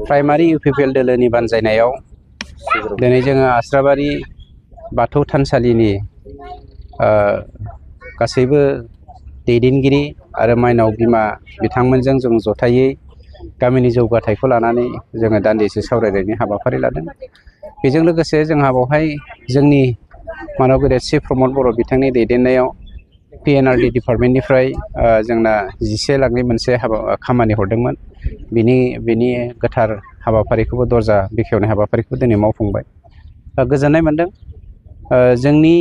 Primary UPPL दोलोनि बानजायनायाव दिनै जोङो आस्राबारि बाथौ थानसालिनि गासैबो दैदेनगिरि आरो माइनाव बिमा बिथांमोनजों जों जथायै गामिनि जौगाथायखौ लानानै जोङो दान्दिसे सावरायनायनि हाबाफारि लादों। बेजों लोगोसे जोंहा बेवहाय जोंनि मानव गेदेर सि प्रमद बर' बिथांनि दैदेननायाव PNRD डिपार्टमेन्टनिफ्राय जोंना 11 लाखनि मोनसे खामानि हरदोंमोन। बिनि गोथार हाबाफारिखौबो दरजा बेखेवनाय हाबाफारिखौ दिनै मावफुंबाय। गोजोननाय मोनदों। जोंनि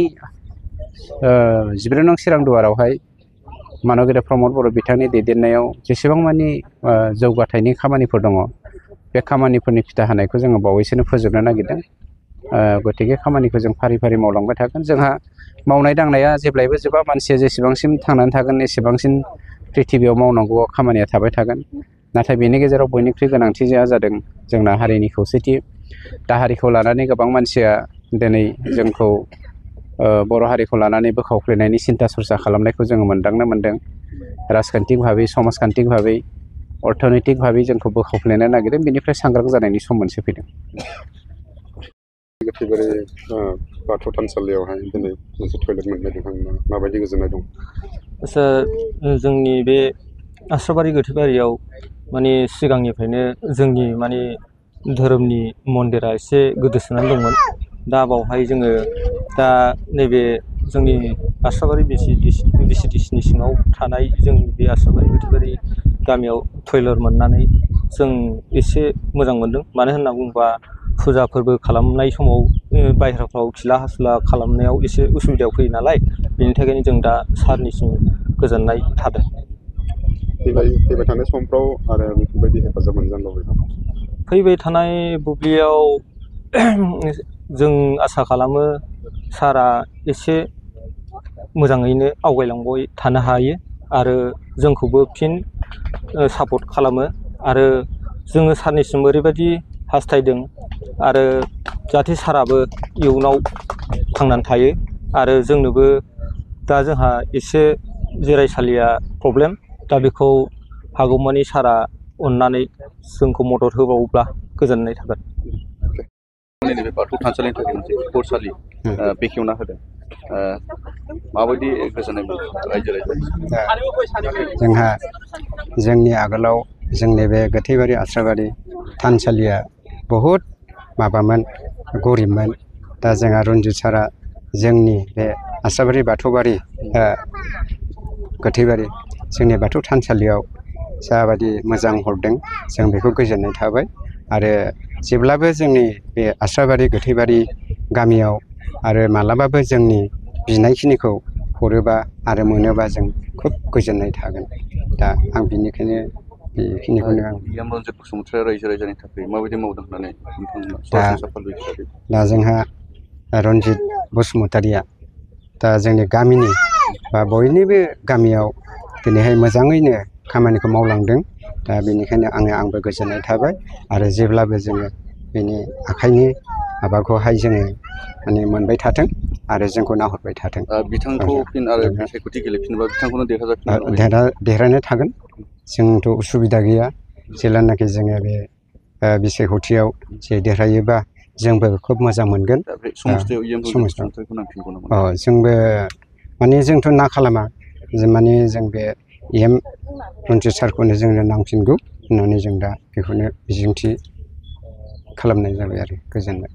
11 नं चिरां दुवारावहाय मानव गेदेर प्रमद बर' बिथांनि दैदेननायाव जेसेबां मानि जौगाथायनि खामानिफोर दङ, बे खामानिफोरनि फिथा होनायखौ जोङो बावैसोनो फोजोबनो नागिरदों। गतिके खामानिखौ जों फारि फारि मावलांबाय थागोन। जोंहा मावनाय दांनाया जेब्लायबो जोबा, मानसिया जेसेबांसिम थांनानै थागोन एसेबांसिम प्रिथिबियाव मावनांगौ खामानिया थाबाय थागोन। नाथाय बेनि गेजेराव बयनिख्रुइ गोनांथिया जादों जोंना हारिनि खौसेथि। दा हारिखौ लानानै गोबां मानसिया दिनै जोंखौ बर' हारिखौ लानानै बोखावफ्लेनायनि सिन्था सरसा खालामनायखौ जोङो मोनदांनो मोनदों। राजखान्थिक भाबै, समाजखान्थिक भाबै, अर्थनैतिक भाबै जोंखौ बोखावफ्लेनो नागिरदों। बेनिफ्राय सांग्रां जानायनि सम मोनसे फैदों। गोथैबारि बाथौ थानसालियावहाय दिनै मोनसे टयलेट मोनबाय, नोंथांमोना माबायदि गोजोननाय दं? आच्चा, जोंनि बे आस्राबारि गोथैबारियाव माने सिगांनिफ्रायनो जोंनि माने धोरोमनि मन्दिरा एसे गोदोसोनानै दंमोन। दा बावहाय जोङो दा नैबे जोंनि आस्राबारि VCDC सिङाव थानाय जोंनि बे आस्राबारि गोथैबारि गामियाव टयलेट मोननानै जों एसे मोजां मोनदों। मानो होनना बुङोबा फुजा फोरबो खालामनाय समाव बायह्राफ्राव खिला हासुला खालामनायाव एसे उसुबिदायाव फैयो नालाय, बेनि थाखायनो जों दा सारनिसिम गोजोननाय थादों। फैबाय थानाय समफ्राव आरो बेफोरबायदि हेफाजाब मोनजानो लुबैदों। फैबाय थानाय बुब्लियाव जों आसा खालामो सारा एसे मोजाङैनो आवगायलांबाय थानो हायो आरो जोंखौबो फिन सापर्ट खालामो। आरो जोङो सारनिसिम ओरैबायदि हास्थायदों आरो जाहाथे साराबो इयुनाव थांनानै थायो। आरो जोंनोबो दा जोंहा एसे जिरायसालिया प्रब्लेम, दा बेखौ हागौमानि सारा अननानै जोंखौ मदद होबावोब्ला गोजोननाय थागोन। नैबे बाथौ थानसालिनि थाखाय मोनसे खिखरसालि बेखेवना होदों। माबायदि गोजोननाय मोनो रायजो राजा? जोंहा जोंनि आगोलाव जोंनि बे गोथैबारि आस्राबारि थानसालिया बहुद माबामोन, गरिबमोन। दा जोंहा रन्जित सारा जोंनि बे आस्राबारि बाथौबारि गोथैबारि जोंनि बाथौ थानसालियाव जाबायदि मोजां हरदों, जों बेखौ गोजोननाय थाबाय। आरो जेब्लाबो जोंनि बे आस्राबारि गोथैबारि गामियाव आरो मालाबाबो जोंनि बिनायखिनिखौ हरोबा आरो मोनोबा जों खुब गोजोननाय थागोन। दा आं बिनिखायनो बेखिनिखौनो रन्जित बसुमतारी रायजो राजानि थाखाय माबायदि मावदों होननानै नोंथांमोना दा जोंहा रन्जित बसुमतारीया दा जोंनि गामिनि बा बयनिबो गामियाव दिनैहाय मोजाङैनो खामानिखौ मावलांदों। दा बेनिखायनो आंबो गोजोननाय थाबाय। आरो जेब्लाबो जोङो बेनि आखाइनि माबाखौहाय जोङो माने मोनबाय थाथों आरो जोंखौ नाहरबाय थाथों। बिथांखौ फिन आरो बिसायख'थि गेलेफिनोबा बिथांखौनो देरहानो थागोन। जोंथ' उसुबिदा गैया। जेब्लानाखि जोङो बे बिसायख'थियाव जे देरहायोबा जोंबो खोब मोजां मोनगोन। जोंबो माने जोंथ' ना खालामा, माने जों बे रन्जित सारखौनो जोंनो नांफिनगौ होननानै जों दा बेखौनो मिजिंथि खालामनाय जाबाय आरो गोजोनबाय।